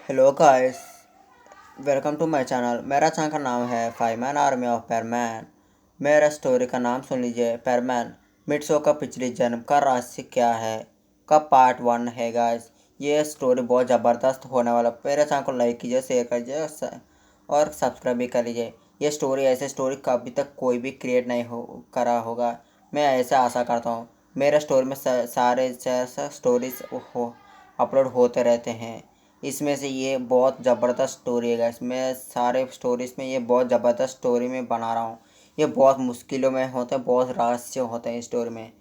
Hello guys, welcome to my channel. मेरा channel का नाम है फाइवमैन आर्मी ऑफ पेरमैन। मेरा स्टोरी का नाम सुन लीजिए, पेरमैन। मिट्सो का पिछले जन्म का रहस्य क्या है का पार्ट 1 है गाइस। ये स्टोरी बहुत ज़बरदस्त होने वाला। मेरे चैनल को लाइक कीजिए, शेयर कीजिए और सब्सक्राइब भी कर लीजिए। ये स्टोरी ऐसे स्टोरी कभी तक कोई भी क्रिएट नहीं करा होगा, मैं ऐसा आशा करता हूँ। मेरे स्टोरी में सारे स्टोरीज हो अपलोड होते रहते हैं। इसमें से ये बहुत ज़बरदस्त स्टोरी है गाइस। मैं सारे स्टोरीज में ये बहुत ज़बरदस्त स्टोरी में बना रहा हूँ। ये बहुत मुश्किलों में होते हैं, बहुत रहस्य होते हैं इस स्टोरी में।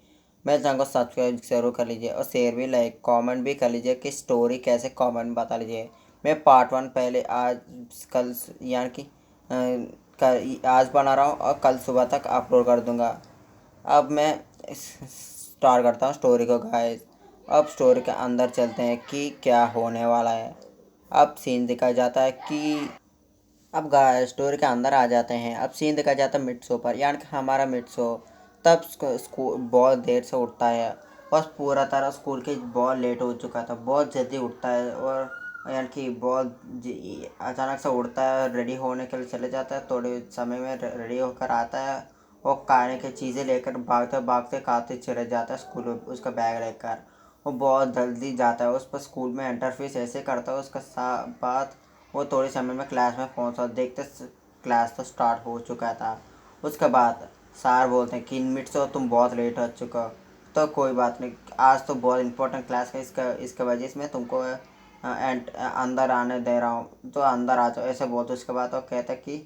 मेरे चैनल को सब्सक्राइब जरूर कर लीजिए और शेयर भी, लाइक, कमेंट भी कर लीजिए कि स्टोरी कैसे, कमेंट बता लीजिए। मैं पार्ट 1 पहले आज कल यानी कि आज बना रहा हूँ और कल सुबह तक अपलोड कर दूँगा। अब मैं स्टार्ट करता हूँ स्टोरी को गाइस। अब स्टोरी के अंदर चलते हैं कि क्या होने वाला है। अब सीन दिखाया जाता है कि अब गाइस स्टोरी के अंदर आ जाते हैं। अब सीन दिखाया जाता है मिट्सो पर, यानी कि हमारा मिट्सो तब स्कूल बहुत देर से उठता है और पूरा तरह स्कूल के बहुत लेट हो चुका था। बहुत जल्दी उठता है और यानी कि बहुत अचानक से उठता है, रेडी होने के लिए चले जाता है। थोड़े समय में रेडी होकर आता है और खाने की चीज़ें लेकर भागते भागते खाते चले जाता है स्कूल। उसका बैग लेकर वो बहुत जल्दी जाता है। उस पर स्कूल में इंटरफेस ऐसे करता है उसका बात। वो थोड़े समय में क्लास में पहुंचा, देखते क्लास तो स्टार्ट हो चुका था। उसके बाद सर बोलते हैं कि मिट्सो तुम बहुत लेट हो चुका हो, तो कोई बात नहीं, आज तो बहुत इंपॉर्टेंट क्लास है, इसके वजह से मैं तुमको अंदर आने दे रहा हूँ, तो अंदर आ जाओ, ऐसे बोलते। उसके बाद वो कहता है कि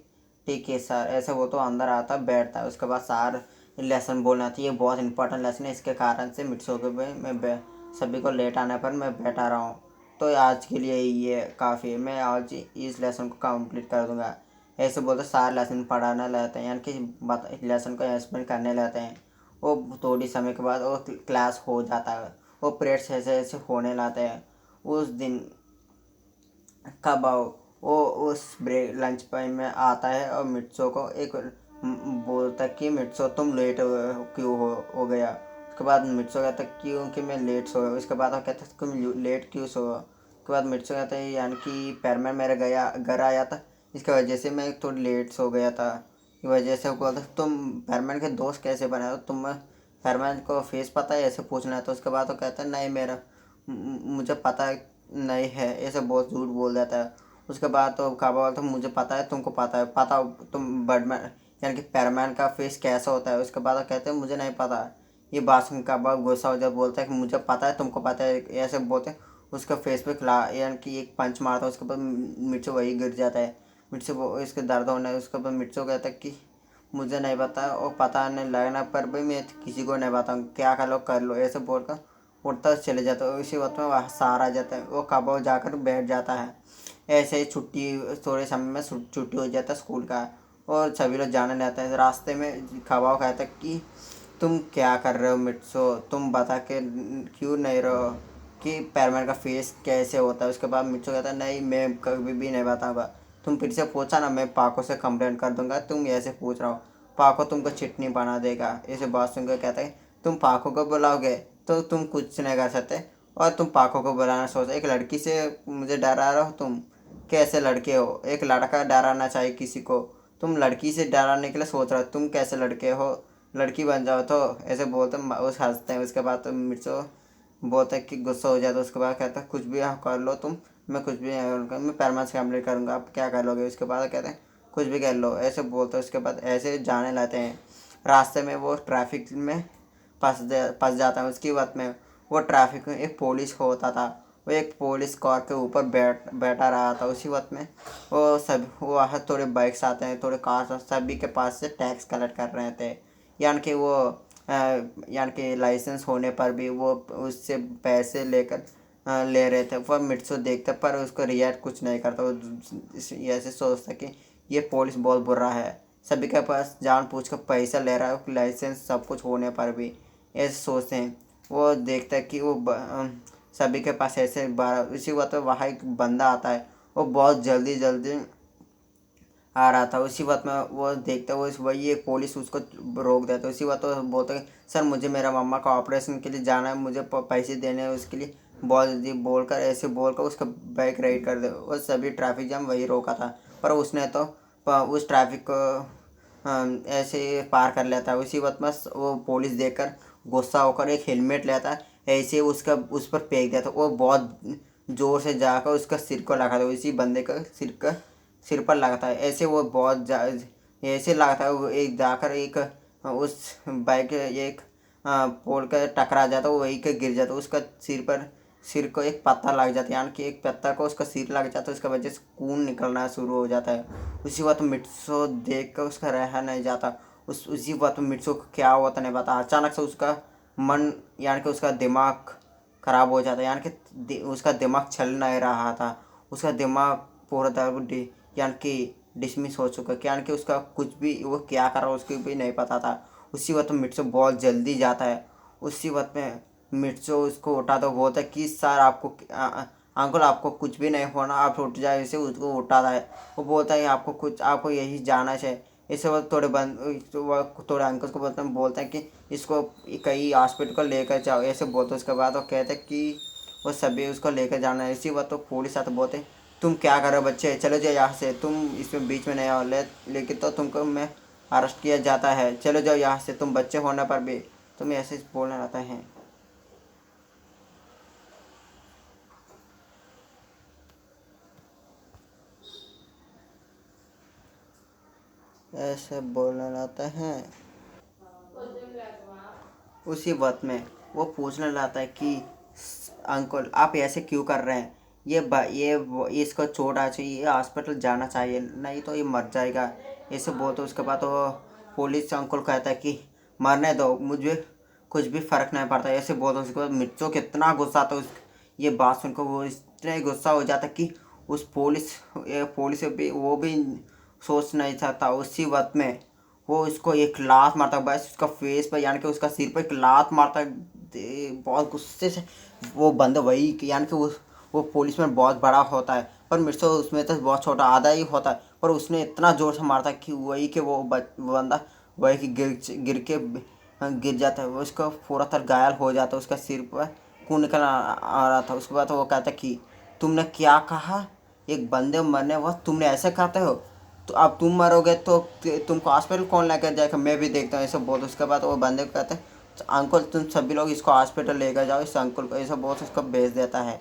ठीक है सर, ऐसे वो तो अंदर आता बैठता है। उसके बाद सर लेसन बोलना था, ये बहुत इंपॉर्टेंट लेसन है, इसके कारण से मिट्सो के मैं सभी को लेट आने पर मैं बैठा रहा हूँ, तो आज के लिए ये काफ़ी है, मैं आज इस लेसन को कंप्लीट कर दूंगा। ऐसे बोलते सारे लेसन पढ़ाने लगते हैं, यानी कि लेसन को एक्सप्लेन करने लगते हैं। वो थोड़ी समय के बाद वो क्लास हो जाता है, वो पीरियड्स ऐसे ऐसे होने लगते हैं। उस दिन कब आओ वो उस ब्रेक लंच टाइम में आता है और मिट्सो को एक बोलता है कि मिट्सो तुम लेट क्यों हो गया। उसके बाद मिट्सो कहता है क्योंकि मैं लेट सो गया। उसके बाद वो कहता है तुम लेट क्यों सो गए। उसके बाद मिट्सो कहता है यानी कि पैरमैन मेरे घर आया था, इसकी वजह से मैं थोड़ी लेट सो गया था। इस वजह से वो बोलता तुम पैरमैन के दोस्त कैसे बने हो, तुम पैरमैन को फेस पता है, ऐसे पूछना है। तो उसके बाद वो कहता है नहीं, मेरा मुझे पता है नहीं है, ऐसे बहुत झूठ बोल देता है। उसके बाद तो काबा बोलता मुझे पता है, तुमको पता है, पता तुम बर्डमैन यानी कि पैरमैन का फेस कैसा होता है। उसके बाद वो कहते हैं मुझे नहीं पता। ये बात सुन काबा गुस्सा हो जाता, बोलता है कि मुझे पता है, तुमको पता है, ऐसे बोलते हैं। उसका फेस पे खिला यानी कि एक पंच मारता है। उसके बाद मिर्चो वही गिर जाता है। मिर्चो वो इसके दर्द होने, उसके बाद मिर्चो कहता है कि मुझे नहीं पता और पता नहीं लगना पर भी मैं किसी को नहीं बताऊँ, क्या कर लो, ऐसे बोलकर उड़ता चले जाता है। उसी वक्त में वह सहारा आ जाता है, वो कब जाकर बैठ जाता है। ऐसे ही छुट्टी थोड़े समय में छुट्टी हो जाता है स्कूल का और सभी लोग जाने लगते हैं। रास्ते में खबाव कहता है कि तुम क्या कर रहे हो मिट्सो, तुम बता के क्यों नहीं रहो कि पैरमैन का फेस कैसे होता है। उसके बाद मिट्सो कहता है नहीं, मैं कभी भी नहीं बताऊँगा, तुम फिर से पूछा ना, मैं पाको से कंप्लेंट कर दूंगा, तुम ऐसे पूछ रहा हो, पाको तुमको चिटनी बना देगा। ऐसे बात सुनकर कहता है तुम पाको को बुलाओगे तो तुम कुछ नहीं कर सकते और तुम पाको को बुलाना सोच, एक लड़की से मुझे डरा रहे हो तुम, कैसे लड़के हो, एक लड़का डराना चाहिए किसी को, तुम लड़की से डराने के लिए सोच रहे हो, तुम कैसे लड़के हो, लड़की बन जाओ। तो ऐसे बोलते उस हंसते हैं। उसके बाद तो मिर्चो बोलता है कि गुस्सा हो जाता है। उसके बाद कहता है कुछ भी कर लो तुम, मैं कुछ भी नहीं करूँगा, मैं पैरमास से कंप्लीट करूँगा, आप क्या कर लोगे। उसके बाद कहते हैं कुछ भी कर लो, ऐसे बोलते हैं। उसके बाद ऐसे जाने लाते हैं। रास्ते में वो ट्रैफिक में फंस जाता है। उसकी बात में वो ट्रैफिक में एक पुलिस होता था, वो एक पुलिस कार के ऊपर बैठा रहा था। उसी वक्त में वो वहाँ थोड़े बाइक्स आते हैं, थोड़े कार्स, सभी के पास से टैक्स कलेक्ट कर रहे थे। यानी कि वो यानी कि लाइसेंस होने पर भी वो उससे पैसे लेकर ले रहे थे। वह मिट्सो देखता पर उसको रिएक्ट कुछ नहीं करता। वो ऐसे सोचता कि ये पुलिस बहुत बुरा है, सभी के पास जान पूछ कर पैसा ले रहा है, लाइसेंस सब कुछ होने पर भी, ऐसे सोचते हैं। वो देखता है कि वो सभी के पास ऐसे 12 इसी वक्त वहाँ एक बंदा आता है, वो बहुत जल्दी जल्दी आ रहा था। उसी वक्त में वो देखता है वो वही एक पुलिस उसको रोक देता है। उसी वक्त वो बोलता है सर मुझे मेरा मम्मा का ऑपरेशन के लिए जाना है, मुझे पैसे देने हैं उसके लिए, बहुत जल्दी बोलकर ऐसे बोलकर उसका बाइक राइड कर दे। वो सभी ट्रैफिक जाम वही रोका था, पर उसने तो उस ट्रैफिक को ऐसे पार कर लेता है। उसी वक्त में वो पुलिस देखकर गुस्सा होकर एक हेलमेट लेता है, ऐसे उसका उस पर फेंक देता। वो बहुत ज़ोर से जाकर उसका सिर को लगाता है, इसी बंदे का सिर पर लगाता है। ऐसे वो ऐसे लगाता है, वो एक जाकर एक उस बाइक एक पोल का टकरा जाता है, वो वहीं के गिर जाता है। उसका सिर को एक पत्ता लग जाता है, यानी कि एक पत्ता को उसका सिर लग जाता है। उसका वजह से खून निकलना शुरू हो जाता है। उसी वक्त मिट्सो देख कर उसका रहा नहीं जाता। उसी वक्त मिट्सो को क्या हुआ था नहीं पता। अचानक से उसका मन यानी कि उसका दिमाग ख़राब हो जाता है, यानी कि उसका दिमाग चल नहीं रहा था। उसका दिमाग पूरा तरह यानी कि डिसमिस हो चुका, यानी कि उसका कुछ भी वो क्या कर रहा है उसको भी नहीं पता था। उसी वक्त मिट्सो बहुत जल्दी जाता है। उसी वक्त में मिर्चो उसको उठाता तो बोलता है कि सर आपको अंकल आपको कुछ भी नहीं होना, आप उठ जाए। इसे उसको उठाता है। वो बोलता है आपको यही जाना चाहिए। इसे वो थोड़े अंकल को बोलते हैं कि इसको कहीं हॉस्पिटल को लेकर जाओ, ऐसे बोलते। उसके बाद वो कहते हैं कि वो सभी उसको लेकर जाना है। इसी वक्त तो पुलिस आते बोलते तुम क्या कर रहे हो बच्चे, चलो जाओ यहाँ से, तुम इसमें बीच में नहीं आओ। लेकिन तो तुमको मैं अरेस्ट किया जाता है, चलो जाओ यहाँ से। तुम बच्चे होने पर भी तुम ऐसे बोलने रहते हैं। ऐसे बोलने लगते हैं। उसी वक्त में वो पूछने लगता है कि अंकल आप ऐसे क्यों कर रहे हैं, इसको चोट आ चाहिए, ये हॉस्पिटल जाना चाहिए, नहीं तो ये मर जाएगा। ऐसे बोलते उसके बाद वो पुलिस अंकल कहता है कि मरने दो, मुझे कुछ भी फ़र्क नहीं पड़ता। ऐसे बोलते उसके बाद मिर्चों कितना गुस्सा आता है। उस ये बात सुनकर वो इतना ही गुस्सा हो जाता कि उस पुलिस भी वो भी सोच नहीं सकता। उसी वक्त में वो उसको एक लात मारता है, बस उसका फेस पर यानी कि उसका सिर पर एक लात मारता है। बहुत गुस्से से वो बंदा वही यानी कि वो पुलिस में बहुत बड़ा होता है, पर मिर्चो उसमें तो बहुत छोटा आधा ही होता है। पर उसने इतना ज़ोर से मारता है कि वही के वो बंदा वही कि गिर जाता है। वो उसका पूरा तर घायल हो जाता है। उसका सिर पर खून निकल आ रहा था। उसके बाद वो कहता कि तुमने क्या कहा, एक बंदे मरने वक्त तुमने ऐसे कहते हो, तो अब तुम मरोगे तो तुमको हॉस्पिटल कौन लेकर जाएगा, मैं भी देखता हूँ, ऐसे बोल। उसके बाद वो बंदे को कहते हैं अंकल तुम सभी लोग इसको हॉस्पिटल लेकर जाओ, इस अंकल को, ऐसा बोल उसको भेज देता है।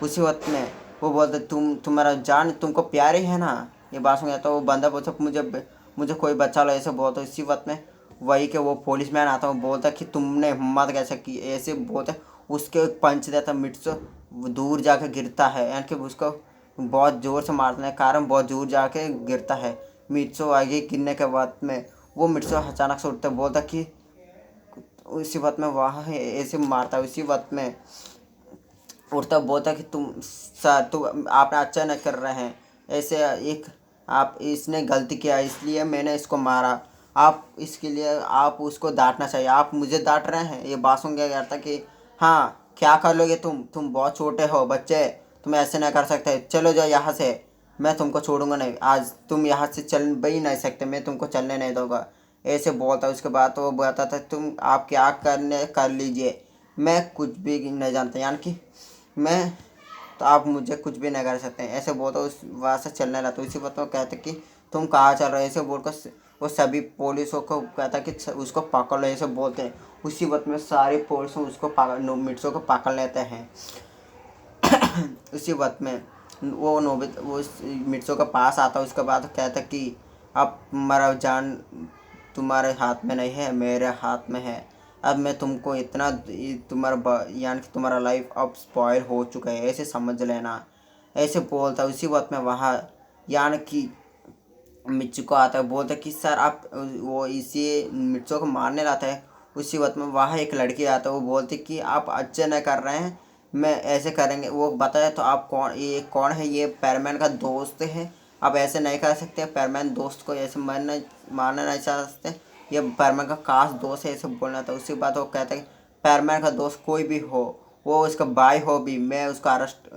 उसी वक्त में वो बोलते तुम्हारा जान तुमको प्यारी है ना। ये बात सुन तो वो बंदा बोलता मुझे मुझे कोई बचा लो, ऐसे बोलता। इसी वक्त में वही के वो पुलिस मैन आता है, बोलता कि तुमने हिम्मत कैसे की, ऐसे बोलते। उसके पंच देता मिर्च दूर जाकर गिरता है, यानी कि उसको बहुत ज़ोर से मारने के कारण बहुत दूर जाके गिरता है। मिर्चो आगे गिरने के बाद में वो मिर्चो अचानक से उठता बोलता कि उसी वक्त में वहाँ ऐसे मारता है। उसी वक्त में उड़ता बोलता कि तुम आपने अच्छा नहीं कर रहे हैं, ऐसे एक आप इसने गलती किया इसलिए मैंने इसको मारा, आप इसके लिए आप उसको डांटना चाहिए, आप मुझे डांट रहे हैं। ये बात सुन के कहता कि हाँ क्या कर लोगे तुम बहुत छोटे हो बच्चे, तुम ऐसे नहीं कर सकते, चलो जाओ यहाँ से, मैं तुमको छोड़ूंगा नहीं, आज तुम यहाँ से चल भी नहीं सकते, मैं तुमको चलने नहीं दूंगा, ऐसे बोलता। उसके बाद तो वो बताता तुम आप क्या करने कर लीजिए, मैं कुछ भी नहीं जानता, यानी कि मैं तो आप मुझे कुछ भी नहीं कर सकते हैं, ऐसे बोलता। उस वहाँ से चलने लगा। तो इसी बात में कहते कि तुम कहाँ चल रहे हो, ऐसे बोलकर वो सभी पुलिसों को कहता कि उसको पकड़ लो, ऐसे बोलते हैं। उसी वक्त में सारे पुलिस उसको मिर्चों को पकड़ लेते हैं। उसी वक्त में वो नोबित वो मिर्चों के पास आता है। उसके बाद कहता कि अब तुम्हारा जान तुम्हारे हाथ में नहीं है, मेरे हाथ में है। अब मैं तुमको इतना यानी कि तुम्हारा लाइफ अब स्पॉइल हो चुका है, ऐसे समझ लेना, ऐसे बोलता। उसी वक्त में वहाँ यानी कि मिर्चू को आता है, बोलता कि सर आप वो इसी मिर्चों को मारने लाता है। उसी वक्त में वहाँ एक लड़की आता है, वो बोलती कि आप अच्छे नहीं कर रहे हैं, मैं ऐसे करेंगे। वो बताया तो आप कौन है, ये पैरमैन का दोस्त है, आप ऐसे नहीं कर सकते, पैरमैन दोस्त को ऐसे मारना नहीं चाह सकते, ये पैरमैन का खास दोस्त है, ऐसे बोलना था। उसी बात वो कहता है कि पैरमैन का दोस्त कोई भी हो, वो उसका भाई हो भी, मैं उसका अरेस्ट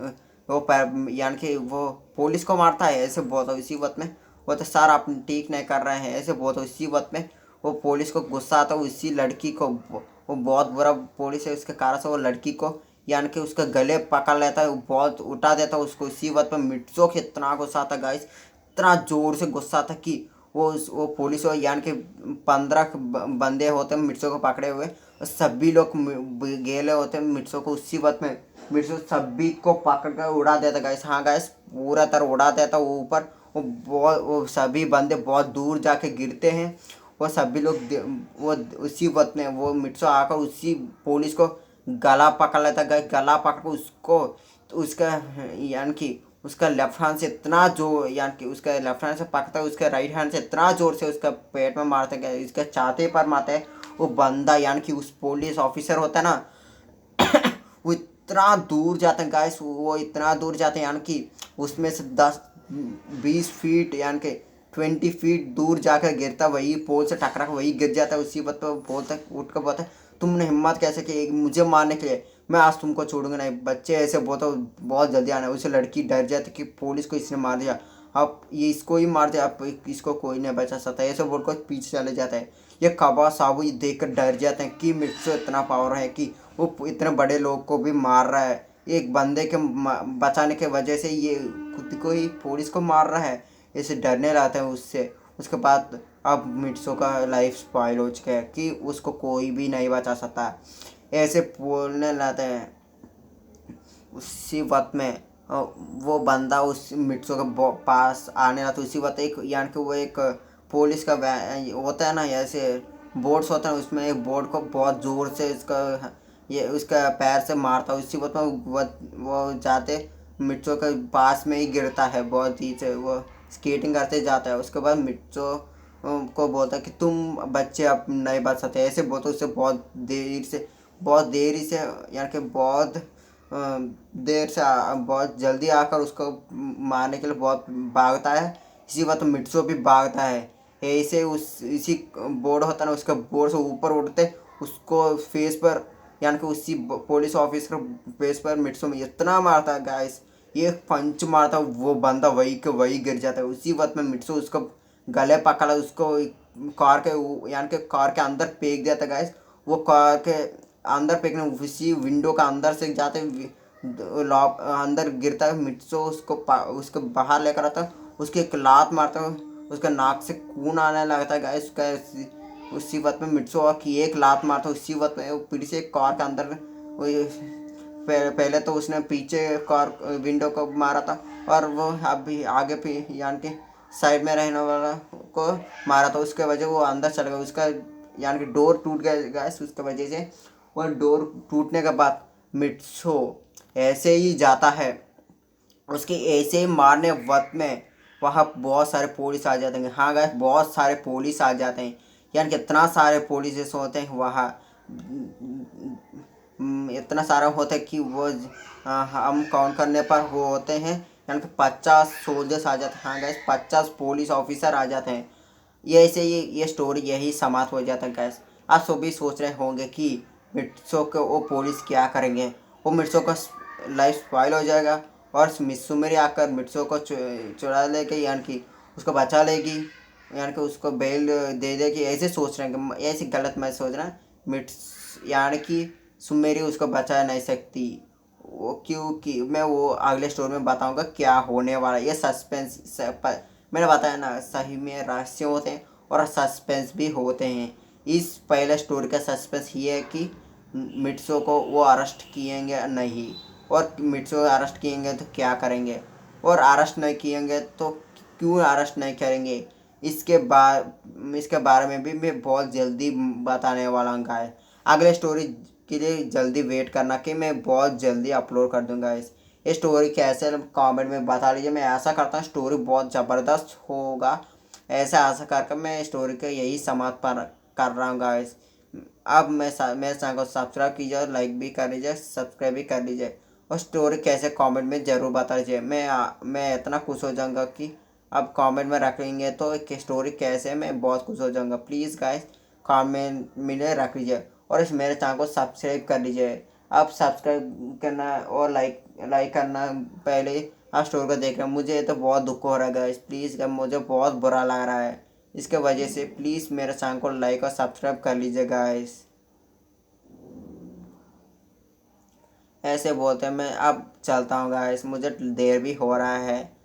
वो पैर यानी कि वो पुलिस को मारता है, ऐसे बोलता। इसी वक्त में वो तो सर आप ठीक नहीं कर रहे हैं, ऐसे बोलता। इसी वक्त में वो पुलिस को गुस्सा आता है, उसी लड़की को वो बहुत बुरा पुलिस है, उसके कारण से वो लड़की को यानी कि उसका गले पकड़ लेता है, बहुत उठा देता है उसको। इसी वक्त में मिट्सो के इतना गुस्सा था गाइस, इतना जोर से गुस्सा था कि वो पुलिस हो यानी कि 15 बंदे होते हैं मिर्चों को पकड़े हुए, और सभी लोग गेले होते हैं मिर्चों को। उसी वक्त में मिर्चों सभी को पकड़ कर उड़ा देता गाइस। हाँ गाइस, पूरा तरह उड़ा देता वो ऊपर। वो सभी बंदे बहुत दूर जाके गिरते हैं। वो सभी लोग वो उसी वक्त में वो मिर्चो आकर उसी पुलिस को गला पकड़ लेता गाइस। गला पकड़ उसको तो उसका यानी कि उसका लेफ्ट हैंड से इतना जोर, यानी कि उसका लेफ्ट हैंड से पकड़ता है, उसका राइट हैंड से इतना जोर से उसका पेट में मारते हैं, इसके छाती पर मारते हैं। वो बंदा यानी कि उस पुलिस ऑफिसर होता है ना वो इतना दूर जाते हैं गाइस, वो इतना दूर जाते हैं यानी कि उसमें से 10-20 फीट यानी कि 20 फीट दूर जाकर गिरता, वही पोल से टकरा वही गिर जाता है। उसी वक्त तो पोल तक उठ कर बोलता है, तुमने हिम्मत कैसे की मुझे मारने के लिए, मैं आज तुमको छोड़ूंगा नहीं। बच्चे ऐसे बहुत जल्दी आना। उसे लड़की डर जाती कि पुलिस को इसने मार दिया, अब ये इसको ही मार दिया, अब इसको कोई नहीं बचा सकता, ऐसे बोल कर पीछे चले जाता है। ये कबा साबू देख कर डर जाते हैं कि मिर्चो इतना पावर है कि वो इतने बड़े लोग को भी मार रहा है। एक बंदे के बचाने के वजह से ये खुद को ही पुलिस को मार रहा है, इसे डरने लगता है उससे। उसके बाद अब मिर्चो का लाइफ स्पॉइल हो चुका है कि उसको कोई भी नहीं बचा सकता, ऐसे बोलने लगते हैं। उसी वक्त में वो बंदा उस मिर्चो के पास आने लगा। उसी वक्त एक यानी कि वो एक पुलिस का होता है ना, ऐसे बोर्ड्स होते हैं, उसमें एक बोर्ड को बहुत ज़ोर से उसका पैर से मारता है। उसी वक्त में वो जाते मिर्चो के पास में ही गिरता है, बहुत ही से वो स्केटिंग करते जाता है। उसके बाद मिर्चो को बोलता है कि तुम बच्चे अब नहीं बच सकते, ऐसे बोलते उससे बहुत देरी से यानी कि बहुत देर से बहुत जल्दी आकर उसको मारने के लिए बहुत भागता है। इसी वक्त मिट्सो भी भागता है। ऐसे इसी बोर्ड होता है ना, उसका बोर्ड से ऊपर उड़ते उसको फेस पर यानी कि उसी पुलिस ऑफिसर फेस पर मिट्सो में इतना मारता है गाइस, ये पंच मारता वो बंदा वही के वही गिर जाता है। उसी वक्त में मिट्सो उसको गले पकड़ा, उसको कार के यानी कि कार के अंदर फेंक दिया था गाइस। वो कार के अंदर फेंकने उसी विंडो का अंदर से जाते लॉक अंदर गिरता है। मिट्सो उसको बाहर लेकर आता, उसकी एक लात मारता है, उसका नाक से खून आने लगता है गाइस उसका। उसी वक्त में मिट्सो की एक लात मारता है। उसी वक्त में वो फिर से कार के अंदर पहले तो उसने पीछे कार विंडो को मारा था, और वो अभी आगे भी यानी कि साइड में रहने वाला को मारा था। उसके वजह वो अंदर चल गया, उसका यानी कि डोर टूट गया गैस उसके वजह से। और डोर टूटने के बाद मिट्सो ऐसे ही जाता है, उसके ऐसे ही मारने वक्त में वहाँ बहुत सारे पुलिस आ जाते हैं। हाँ गैस, बहुत सारे पुलिस आ जाते हैं, यानी कि इतना सारे पुलिस होते हैं वहाँ, इतना सारा होता है कि वो हम काउंट करने पर वो होते हैं यानी कि 50 सोल्जर्स आ जाते हैं। हाँ गैस, 50 पुलिस ऑफिसर आ जाते हैं। ये ऐसे ये स्टोरी यही समाप्त हो जाता है गैस। आप सभी सोच रहे होंगे कि मिट्सो को वो पुलिस क्या करेंगे, वो मिट्सो का लाइफ स्पॉइल हो जाएगा और मित्सुमेरी आकर मिट्सो को चुरा लेगी, यानी कि उसको बचा लेगी, यानी कि उसको बेल दे देगी, ऐसे सोच रहे हैं। ऐसे गलत मैं सोच रहा मिट्स यानी कि सुमेरी उसको बचा नहीं सकती। वो क्योंकि मैं वो अगले स्टोरी में बताऊंगा क्या होने वाला है। ये सस्पेंस मैंने बताया ना, सही में रहस्य होते हैं और सस्पेंस भी होते हैं। इस पहले स्टोरी का सस्पेंस ये है कि मिट्सो को वो अरेस्ट किएंगे नहीं, और मिट्सो अरेस्ट किएंगे तो क्या करेंगे, और अरेस्ट नहीं किएंगे तो क्यों अरेस्ट नहीं करेंगे, इसके बारे में भी मैं बहुत जल्दी बताने वाला हूँ गाइस। अगले स्टोरी के लिए जल्दी वेट करना कि मैं बहुत जल्दी अपलोड कर दूँगा। ये स्टोरी कैसे कमेंट में बता लीजिए। मैं ऐसा करता हूँ स्टोरी बहुत ज़बरदस्त होगा, ऐसा आशा करके मैं स्टोरी का यही समाप्त कर रहा हूँ गाइस। अब मेरे चैनल को सब्सक्राइब कीजिए और लाइक भी कर लीजिए, सब्सक्राइब भी कर लीजिए, और स्टोरी कैसे कमेंट में ज़रूर बता दीजिए। मैं इतना खुश हो जाऊँगा कि अब कमेंट में रखेंगे तो कि स्टोरी कैसे है, मैं बहुत खुश हो जाऊँगा। प्लीज़ गाइस कमेंट में रख लीजिए और इस मेरे चैनल को सब्सक्राइब कर लीजिए। आप सब्सक्राइब करना और लाइक करना पहले आप स्टोरी को देख रहे हैं। मुझे तो बहुत दुख हो रहा है गाइस, प्लीज़ मुझे बहुत बुरा लग रहा है इसके वजह से। प्लीज़ मेरे चैनल को लाइक और सब्सक्राइब कर लीजिए गाइस। ऐसे बोलते हैं। मैं अब चलता हूँ गाइस, मुझे देर भी हो रहा है।